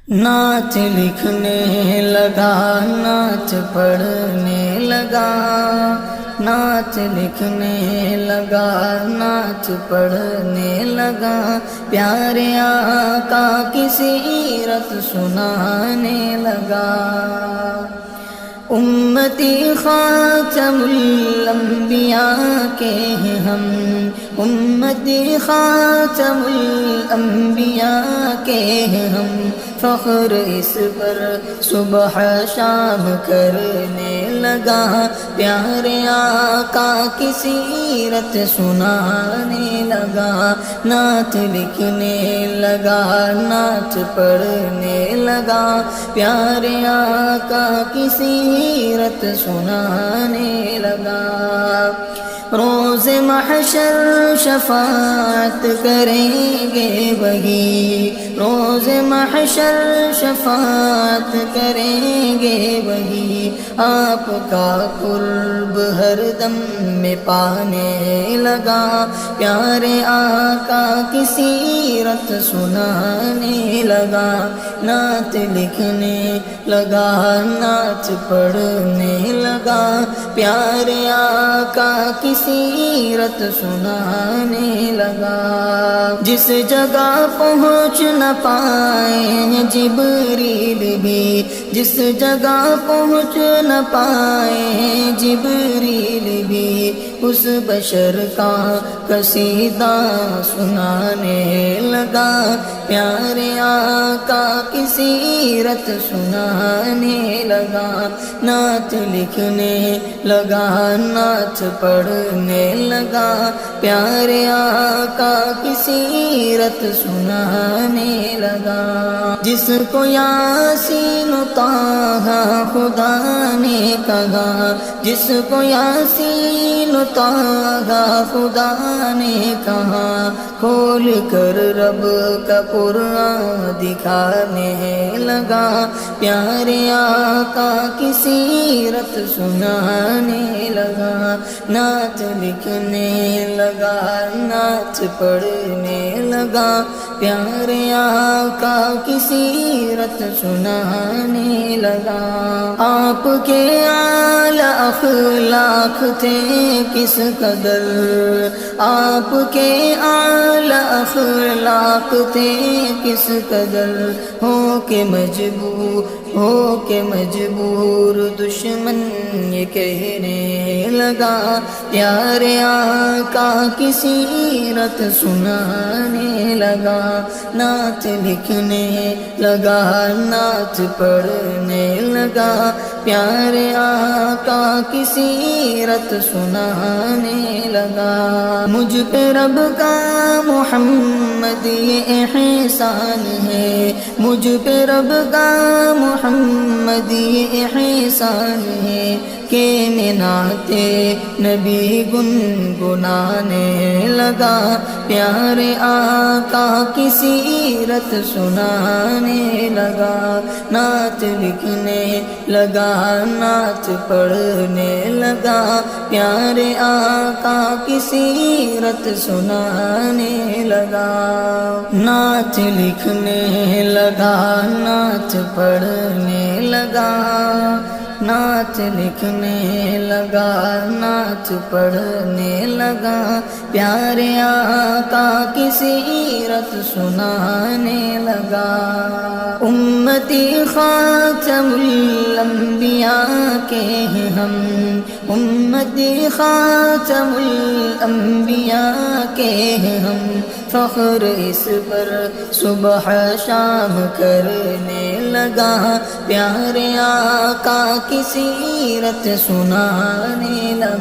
نعت لکھنے لگا، نعت پڑھنے لگا، نعت لکھنے لگا، نعت پڑھنے لگا، پیارے آقا کی سیرت سنانے لگا۔ امتی خاتم الانبیاء کے ہیں ہم، امتی خاتم الانبیاء کے ہیں ہم، فخر اس پر صبح شام کرنے لگا، پیارے آقا کی سیرت سنانے لگا، نعت لکھنے لگا، نعت پڑھنے لگا، پیارے آقا کی سیرت سنانے لگا۔ روز محشر شفاعت کریں گے وہی، روز محشر شفاعت کریں گے وہی، آپ کا قرب ہر دم میں پانے لگا، پیارے آقا کی سیرت سنانے لگا، نعت لکھنے لگا، نعت پڑھنے لگا، پیارے آقا کی سیرت سنانے لگا۔ جس جگہ پہنچ نہ پائے جبریل بھی، جس جگہ پہنچ نہ پائے جبریل بھی، اس بشر کا قصیدہ سنانے لگا، پیارے آقا کی سیرت سنانے لگا، نعت لکھنے لگا، نعت پڑھنے لگا، پیارے آقا کی سیرت سنانے لگا۔ جس کو یاسین و طٰہٰ خدا نے کہا، جس کو یاسین و طٰہٰ خدا نے کہا، کھول کر رب کا قرآن دکھانے لگا، پیارے آقا کی سیرت سنانے لگا، نعت لکھنے لگا، نعت پڑھنے لگا، پیارے آقا کی سیرت سنانے لگا۔ آپ کے اعلیٰ اخلاق تھے کس قدر، آپ کے اعلیٰ اخلاق تھے کس قدر، ہو کے مجبور دشمن یہ کہنے لگا، پیارے آقا کی سیرت سنانے لگا، نعت لکھنے لگا، نعت پڑھنے لگا، پیارے آقا کی سیرت سنانے لگا۔ مجھ پہ رب کا محمد یہ احسان ہے، مجھ پہ رب کا محمد یہ احسان ہے کہ میں نعت نبی گنگنانے لگا، پیارے آقا کی سیرت سنانے لگا، نعت لکھنے لگا، نعت پڑھنے لگا، پیارے آقا کی سیرت سنانے لگا، نعت لکھنے لگا، نعت پڑھنے لگا، نعت لکھنے لگا، نعت پڑھنے لگا، پیارے آقا کی سیرت سنانے لگا۔ امتی خاتم الانبیاء کے ہیں ہم، امتی خاتم الانبیاء کے ہیں ہم، فخر اس پر صبح شام کرنے لگا، پیارے آقا کی سیرت سنانے لگا۔